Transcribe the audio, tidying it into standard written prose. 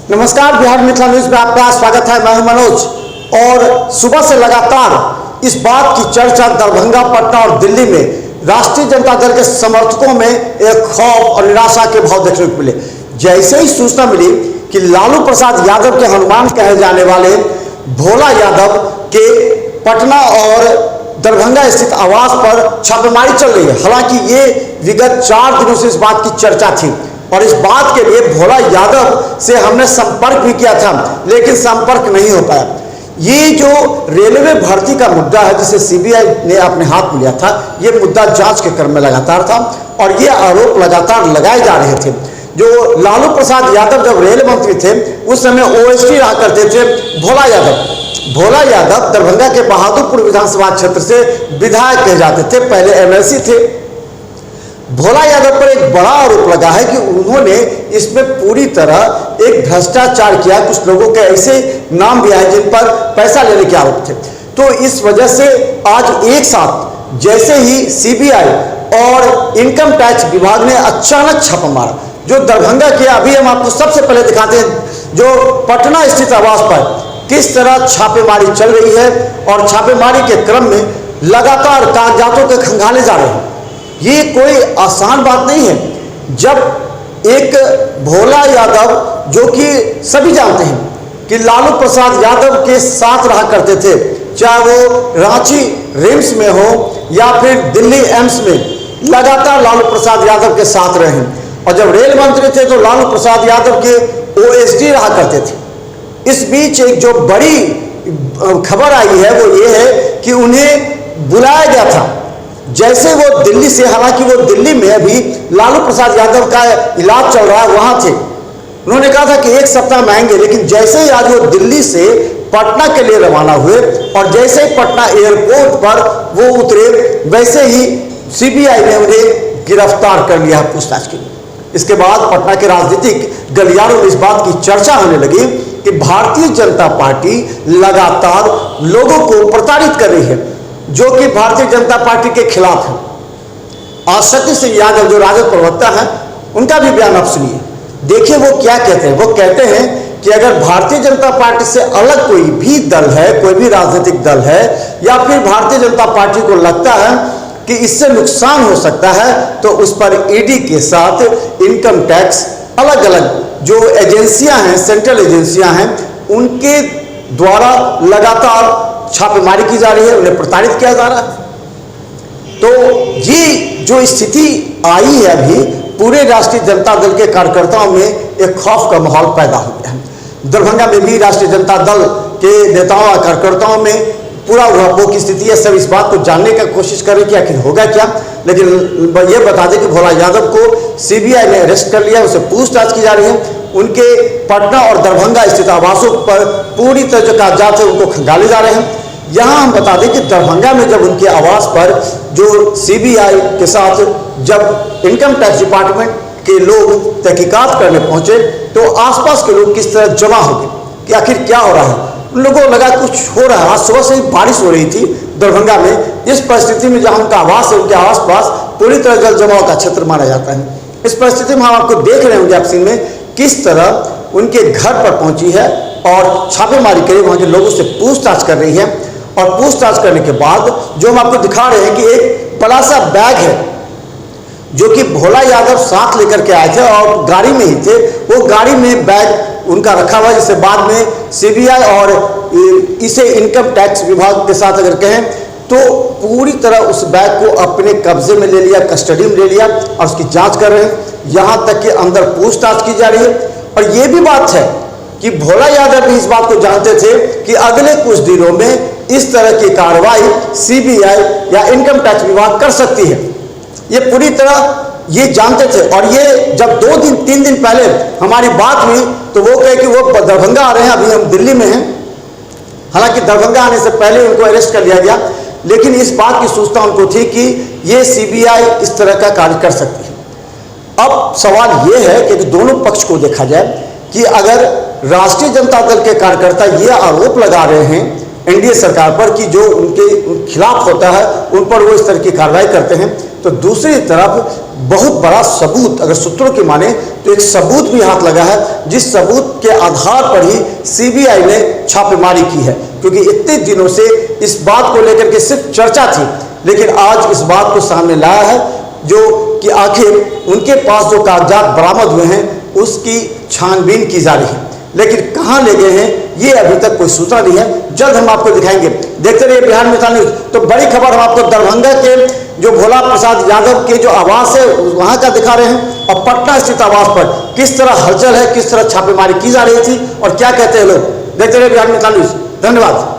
नमस्कार, बिहार मिथिला न्यूज में आपका स्वागत है। मैं हूं मनोज। और सुबह से लगातार इस बात की चर्चा दरभंगा, पटना और दिल्ली में राष्ट्रीय जनता दल के समर्थकों में एक खौफ और निराशा के भाव देखने को मिले। जैसे ही सूचना मिली कि लालू प्रसाद यादव के हनुमान कहे जाने वाले भोला यादव के पटना और दरभंगा स्थित आवास पर छापेमारी चल रही है। हालांकि ये विगत 4 दिनों से इस बात की चर्चा थी और इस बात के लिए भोला यादव से हमने संपर्क भी किया था, लेकिन संपर्क नहीं हो पाया। ये जो रेलवे भर्ती का मुद्दा है जिसे सीबीआई ने अपने हाथ में लिया था, ये मुद्दा जांच के क्रम में लगातार था और ये आरोप लगातार लगाए जा रहे थे। जो लालू प्रसाद यादव जब रेल मंत्री थे उस समय ओएसडी रहा करते थे भोला यादव दरभंगा के बहादुरपुर विधानसभा क्षेत्र से विधायक कहे जाते थे, पहले एमएलसी थे। भोला यादव पर एक बड़ा आरोप लगा है कि उन्होंने इसमें पूरी तरह एक भ्रष्टाचार किया। कुछ लोगों के ऐसे नाम भी आए जिन पर पैसा लेने के आरोप थे। तो इस वजह से आज एक साथ जैसे ही सीबीआई और इनकम टैक्स विभाग ने अचानक छापा मारा, जो दरभंगा के, अभी हम आपको सबसे पहले दिखाते हैं जो पटना स्थित आवास पर किस तरह छापेमारी चल रही है और छापेमारी के क्रम में लगातार कागजातों के खंगाले जा रहे हैं। ये कोई आसान बात नहीं है। जब एक भोला यादव, जो कि सभी जानते हैं कि लालू प्रसाद यादव के साथ रहा करते थे, चाहे वो रांची रिम्स में हो या फिर दिल्ली एम्स में, लगातार लालू प्रसाद यादव के साथ रहे हैं। और जब रेल मंत्री थे तो लालू प्रसाद यादव के ओएसडी रहा करते थे। इस बीच एक जो बड़ी खबर आई है वो ये है कि उन्हें बुलाया गया था। जैसे वो दिल्ली से, हालांकि वो दिल्ली में अभी लालू प्रसाद यादव का इलाज चल रहा है, वहां थे। उन्होंने कहा था कि 1 सप्ताह में आएंगे, लेकिन जैसे ही आज वो दिल्ली से पटना के लिए रवाना हुए और जैसे ही पटना एयरपोर्ट पर वो उतरे, वैसे ही सीबीआई ने उन्हें गिरफ्तार कर लिया पूछताछ के लिए। इसके बाद पटना के राजनीतिक गलियारों में इस बात की चर्चा होने लगी कि भारतीय जनता पार्टी लगातार लोगों को प्रताड़ित कर रही है, जो कि भारतीय जनता पार्टी के खिलाफ है। आज सतीश सिंह यादव जो राजद प्रवक्ता हैं, उनका भी बयान आप सुनिए। देखिए वो क्या कहते हैं। वो कहते हैं कि अगर भारतीय जनता पार्टी से अलग कोई भी दल है, कोई भी राजनीतिक दल है, या फिर भारतीय जनता पार्टी को लगता है कि इससे नुकसान हो सकता है, तो उस पर ईडी के साथ इनकम टैक्स, अलग अलग जो एजेंसियां हैं, सेंट्रल एजेंसियां हैं, उनके द्वारा लगातार छापेमारी की जा रही है, उन्हें प्रताड़ित किया जा रहा है। तो ये जो स्थिति आई है, अभी पूरे राष्ट्रीय जनता दल के कार्यकर्ताओं में एक खौफ का माहौल पैदा हो गया है। दरभंगा में भी राष्ट्रीय जनता दल के नेताओं और कार्यकर्ताओं में पूरा उहापोह की स्थिति है। सब इस बात को जानने की कोशिश कर रहे हैं कि आखिर होगा क्या। लेकिन ये बता दें कि भोला यादव को सीबीआई ने अरेस्ट कर लिया, उसे पूछताछ की जा रही है। उनके पटना और दरभंगा स्थित आवासों पर पूरी तरह जो कागजात है उनको खंगाले जा रहे हैं। यहाँ हम बता दें कि दरभंगा में जब उनके आवास पर जो सीबीआई के साथ जब इनकम टैक्स डिपार्टमेंट के लोग तहकीकात करने पहुंचे, तो आसपास के लोग किस तरह जमा हो गए कि आखिर क्या हो रहा है। उन लोगों को लगा कुछ हो रहा है। आज सुबह से ही बारिश हो रही थी दरभंगा में। इस परिस्थिति में जहाँ उनका आवास है, उनके आसपास पूरी तरह जल जमाव का क्षेत्र माना जाता है। इस परिस्थिति में हम आपको देख रहे होंगे आप सीन में किस तरह उनके घर पर पहुंची है और छापेमारी करी, वहां के लोगों से पूछताछ कर रही है। और पूछताछ करने के बाद जो हम आपको दिखा रहे हैं कि एक बड़ा सा बैग है जो कि भोला यादव साथ लेकर के आए थे और गाड़ी में ही थे। वो गाड़ी में बैग उनका रखा हुआ, जिसे बाद में सीबीआई और इसे इनकम टैक्स विभाग के साथ अगर कहें तो पूरी तरह उस बैग को अपने कब्जे में ले लिया, कस्टडी में ले लिया और उसकी जांच कर रहे हैं। यहाँ तक कि अंदर पूछताछ की जा रही है। और ये भी बात है कि भोला यादव भी इस बात को जानते थे कि अगले कुछ दिनों में इस तरह की कार्रवाई सीबीआई या इनकम टैक्स विभाग कर सकती है। ये पूरी तरह ये जानते थे। और ये जब 2-3 दिन पहले हमारी बात हुई तो वो कहे कि वो दरभंगा आ रहे हैं, अभी हम दिल्ली में हैं। हालांकि दरभंगा आने से पहले उनको अरेस्ट कर लिया गया, लेकिन इस बात की सूचना उनको थी कि ये सीबीआई इस तरह का कार्य कर सकती है। अब सवाल ये है कि दोनों पक्ष को देखा जाए कि अगर राष्ट्रीय जनता दल के कार्यकर्ता ये आरोप लगा रहे हैं एनडीए सरकार पर कि जो उनके खिलाफ होता है उन पर वो इस तरह की कार्रवाई करते हैं, तो दूसरी तरफ बहुत बड़ा सबूत, अगर सूत्रों की माने तो एक सबूत भी हाथ लगा है, जिस सबूत के आधार पर ही सीबीआई ने छापेमारी की है। क्योंकि इतने दिनों से इस बात को लेकर के सिर्फ चर्चा थी, लेकिन आज इस बात को सामने लाया है जो कि आखिर उनके पास जो कागजात बरामद हुए हैं उसकी छानबीन की जा रही है, लेकिन कहां ले गए हैं ये अभी तक कोई सूचना नहीं है। जल्द हम आपको दिखाएंगे। देखते रहिए बिहार मिसाल न्यूज। तो बड़ी खबर हम आपको दरभंगा के जो भोला प्रसाद यादव के जो आवास है वहां का दिखा रहे हैं, और पटना स्थित आवास पर किस तरह हलचल है, किस तरह छापेमारी की जा रही थी और क्या कहते हैं लोग। देखते रहिए बिहार मिसाल न्यूज। धन्यवाद।